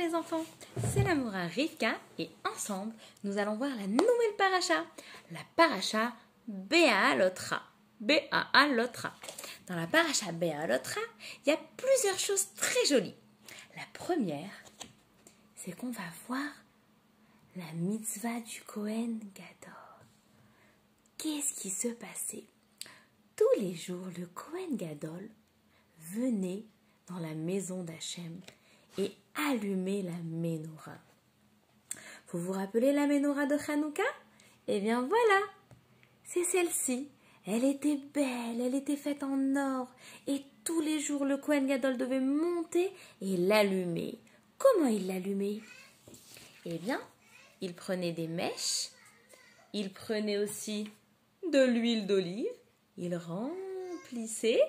les enfants, c'est la Mora Rivka et ensemble nous allons voir la nouvelle paracha, la paracha Béalotra. Béalotra. Dans la paracha Béalotra, il y a plusieurs choses très jolies. La première, c'est qu'on va voir la mitzvah du Kohen Gadol. Qu'est-ce qui se passait? Tous les jours, le Kohen Gadol venait dans la maison d'Hachem et allumait la menorah. Vous vous rappelez la menorah de Hanouka? Eh bien voilà, c'est celle-ci. Elle était belle, elle était faite en or et tous les jours le Kohen Gadol devait monter et l'allumer. Comment il l'allumait? Eh bien, il prenait des mèches, il prenait aussi de l'huile d'olive, il remplissait,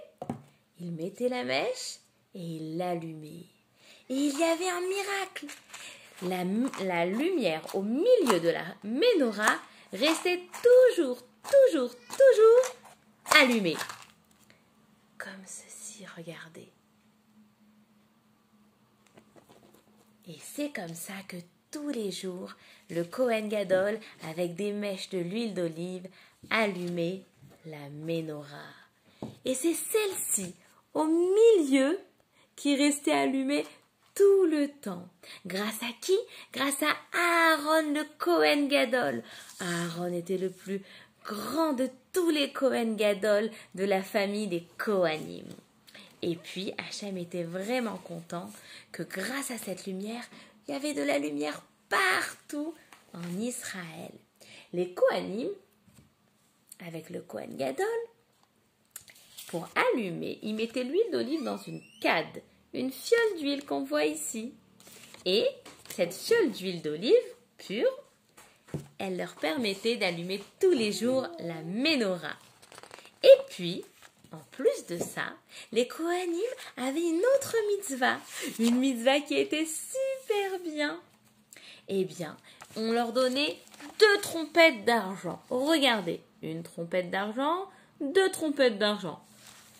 il mettait la mèche et il l'allumait. Et il y avait un miracle. La lumière au milieu de la menorah restait toujours allumée. Comme ceci, regardez. Et c'est comme ça que tous les jours, le Kohen Gadol, avec des mèches de l'huile d'olive, allumait la menorah. Et c'est celle-ci, au milieu, qui restait allumée tout le temps. Grâce à qui? Grâce à Aaron, le Kohen Gadol. Aaron était le plus grand de tous les Kohen Gadol de la famille des Kohanim. Et puis, Hachem était vraiment content que grâce à cette lumière, il y avait de la lumière partout en Israël. Les Kohanim, avec le Kohen Gadol, pour allumer, ils mettaient l'huile d'olive dans une cade, une fiole d'huile qu'on voit ici. Et cette fiole d'huile d'olive pure, elle leur permettait d'allumer tous les jours la menorah. Et puis, en plus de ça, les Kohanim avaient une autre une mitzvah qui était super bien. Eh bien, on leur donnait 2 trompettes d'argent. Regardez, une trompette d'argent, 2 trompettes d'argent.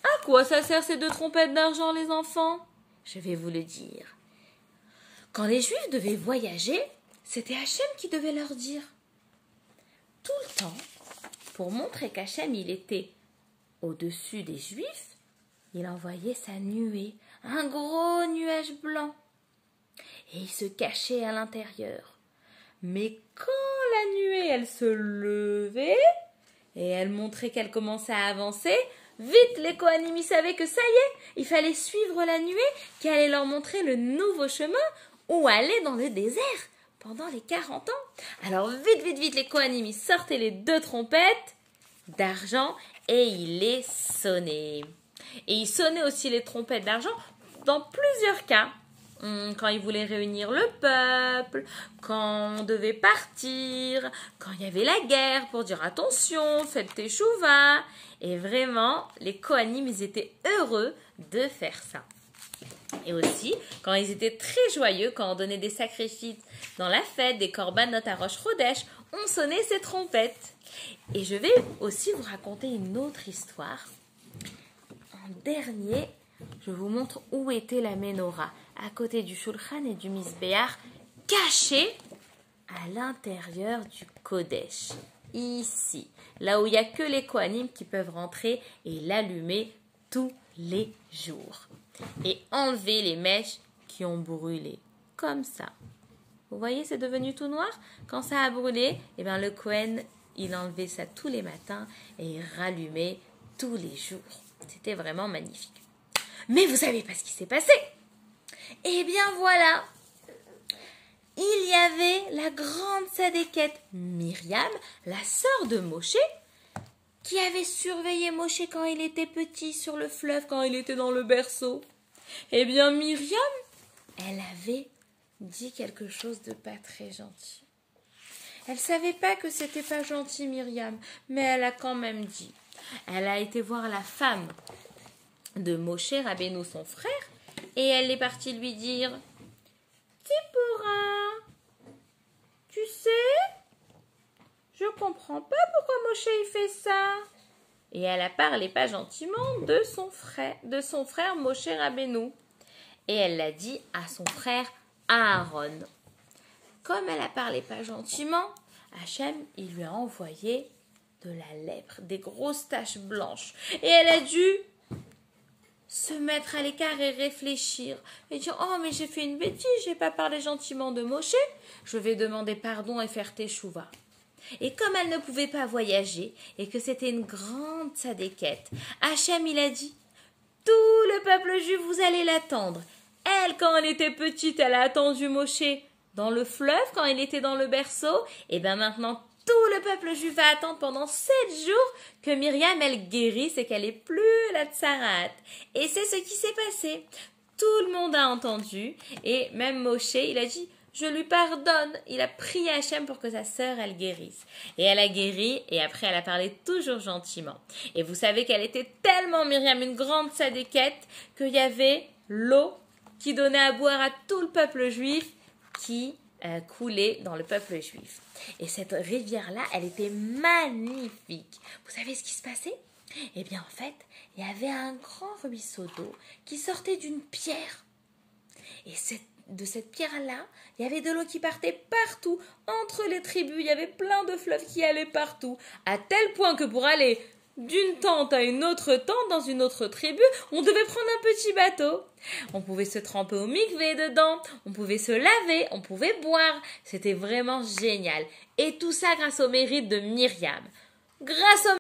À quoi ça sert ces 2 trompettes d'argent, les enfants? Je vais vous le dire. Quand les Juifs devaient voyager, c'était Hachem qui devait leur dire. Tout le temps, pour montrer qu'Hachem, il était au-dessus des Juifs, il envoyait sa nuée, un gros nuage blanc. Et il se cachait à l'intérieur. Mais quand la nuée, elle se levait, et elle montrait qu'elle commençait à avancer, vite, les Kohanim, ils savaient que ça y est, il fallait suivre la nuée qui allait leur montrer le nouveau chemin où aller dans le désert pendant les 40 ans. Alors vite, les Kohanim, ils sortaient les 2 trompettes d'argent et ils les sonnaient. Et ils sonnaient aussi les trompettes d'argent dans plusieurs cas. Quand ils voulaient réunir le peuple, quand on devait partir, quand il y avait la guerre pour dire attention, faites teshuva. Et vraiment, les Kohanim, ils étaient heureux de faire ça. Et aussi, quand ils étaient très joyeux, quand on donnait des sacrifices dans la fête, des korbanot à Rosh Chodesh, on sonnait ces trompettes. Et je vais aussi vous raconter une autre histoire. En dernier, je vous montre où était la menorah, à côté du Shulchan et du Mizbeach, cachée à l'intérieur du Kodesh. Ici, là où il n'y a que les Kohanim qui peuvent rentrer et l'allumer tous les jours. Et enlever les mèches qui ont brûlé, comme ça. Vous voyez, c'est devenu tout noir. Quand ça a brûlé, eh bien, le Kohen, il enlevait ça tous les matins et il rallumait tous les jours. C'était vraiment magnifique. Mais vous savez pas ce qui s'est passé? Eh bien voilà, il y avait la grande Sadékette Myriam, la sœur de Moshe, qui avait surveillé Moshe quand il était petit sur le fleuve, quand il était dans le berceau. Eh bien Myriam, elle avait dit quelque chose de pas très gentil. Elle savait pas que c'était pas gentil Myriam, mais elle a quand même dit. Elle a été voir la femme de Moshe Rabbeinu, son frère, et elle est partie lui dire « Tzipora, tu sais, je comprends pas pourquoi Moshe il fait ça. » Et elle a parlé pas gentiment de son frère Moshe Rabbeinu. Et elle l'a dit à son frère à Aaron. Comme elle a parlé pas gentiment, Hachem, il lui a envoyé de la lèpre, des grosses taches blanches. Et elle a dû se mettre à l'écart et réfléchir. Et dire, oh mais j'ai fait une bêtise, j'ai pas parlé gentiment de Moshe. Je vais demander pardon et faire teshuva. Et comme elle ne pouvait pas voyager et que c'était une grande sadéquette, Hachem il a dit, tout le peuple juif vous allez l'attendre. Elle, quand elle était petite, elle a attendu Moshe dans le fleuve, quand il était dans le berceau. Et bien maintenant, tout le peuple juif va attendre pendant 7 jours que Myriam, elle guérisse et qu'elle ait plus la tsarat. Et c'est ce qui s'est passé. Tout le monde a entendu. Et même Moshe, il a dit, je lui pardonne. Il a prié Hachem pour que sa sœur, elle guérisse. Et elle a guéri, et après, elle a parlé toujours gentiment. Et vous savez qu'elle était tellement, Myriam, une grande sadéquette, qu'il y avait l'eau qui donnait à boire à tout le peuple juif qui coulait dans le peuple juif. Et cette rivière-là, elle était magnifique. Vous savez ce qui se passait? Eh bien, en fait, il y avait un grand ruisseau d'eau qui sortait d'une pierre. Et de cette pierre-là, il y avait de l'eau qui partait partout, entre les tribus, il y avait plein de fleuves qui allaient partout, à tel point que pour aller d'une tente à une autre tente dans une autre tribu, on devait prendre un petit bateau. On pouvait se tremper au mikvé dedans, on pouvait se laver, on pouvait boire. C'était vraiment génial. Et tout ça grâce au mérite de Myriam. Grâce au